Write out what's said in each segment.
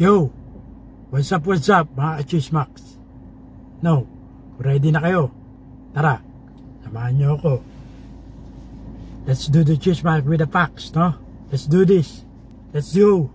Yo! What's up mga Chismax? No, ready na kayo? Tara, samahan nyo ako. Let's do the Chismax with the facts, no? Let's do this. Let's go!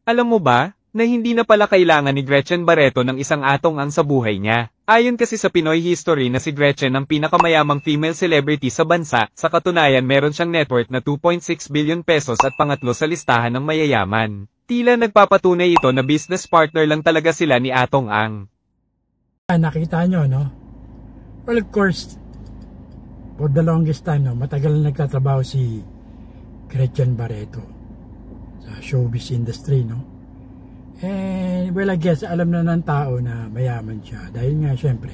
Alam mo ba, na hindi na pala kailangan ni Gretchen Barreto ng isang atong-ang sa buhay niya. Ayon kasi sa Pinoy history na si Gretchen ang pinakamayamang female celebrity sa bansa, sa katunayan meron siyang net worth na 2.6 billion pesos at pangatlo sa listahan ng mayayaman. Tila nagpapatunay ito na business partner lang talaga sila ni Atong-ang. Nakita nyo, no? Well, of course, for the longest time, no, matagal na nagtatrabaho si Gretchen Barreto sa showbiz industry, no? And well, I guess alam na ng tao na mayaman siya dahil nga syempre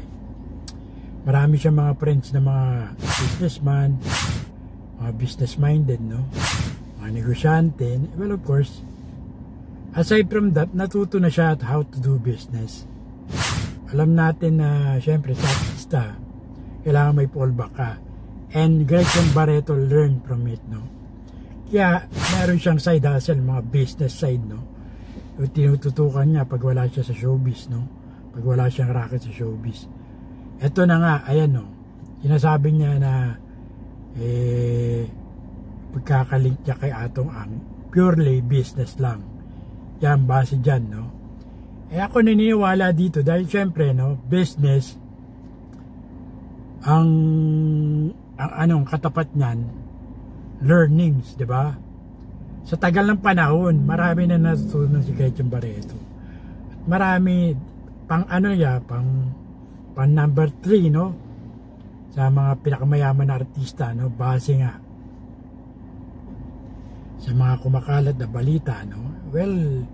marami siyang mga friends na mga businessman, mga business minded, no? Mga negosyante. Well, of course, aside from that, natuto na siya at how to do business. Alam natin na syempre sa artista kailangan may fallback ka, and Gretchen Barreto learned from it, no? Kaya meron siyang side hustle, mga business side, no? Tinututukan niya pag wala siya sa showbiz, no? Pag wala siyang racket sa showbiz. Ito na nga, ayan, no? Sinasabi niya na pagkakalink niya kay Atong-ang, purely business lang. Yan, base dyan, no? Ako naniniwala dito dahil syempre, no, business ang anong katapat niyan, learnings, di ba? Sa tagal ng panahon, marami na natutunan si Gretchen Barreto. At marami pang ano niya, pang number 3, no? Sa mga pinakamayaman na artista, no? Base nga sa mga kumakalat na balita, no? Well,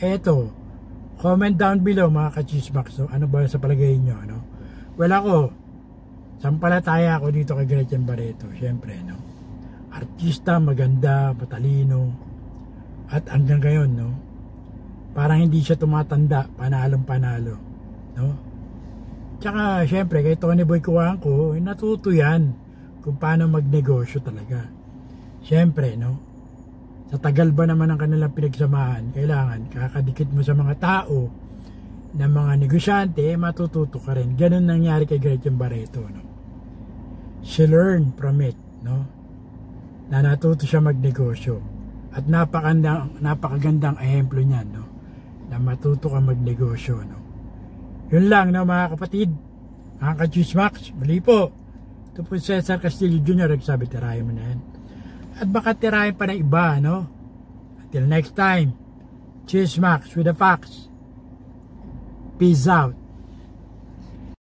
eto, comment down below mga ka-Chismax, no? Ano ba sa palagay nyo, no? Well, ako, sampalataya ako dito kay Gretchen Barreto, syempre, no? Artista, maganda, matalino, at hanggang ngayon, no, parang hindi siya tumatanda, panalong panalo, no? Tsaka syempre kay Tony Boy Cuangco, natuto yan kung paano magnegosyo talaga. Syempre, no, sa tagal ba naman ang kanilang pinagsamahan, kailangan kakadikit mo sa mga tao na mga negosyante, matututo ka rin. Ganun nangyari kay Gretchen Barreto, no? She learned from it, no, na natuto siya magnegosyo. At napakagandang ehemplo niyan, no? Na matuto ka magnegosyo, no? Yun lang, no, mga kapatid, mga ka-Chismax, muli po. Ito po Cesar Castillo Jr. nagsabi, tirahin mo na yan. At baka tirahin pa ng iba, no? Until next time, Chismax with the facts. Peace out.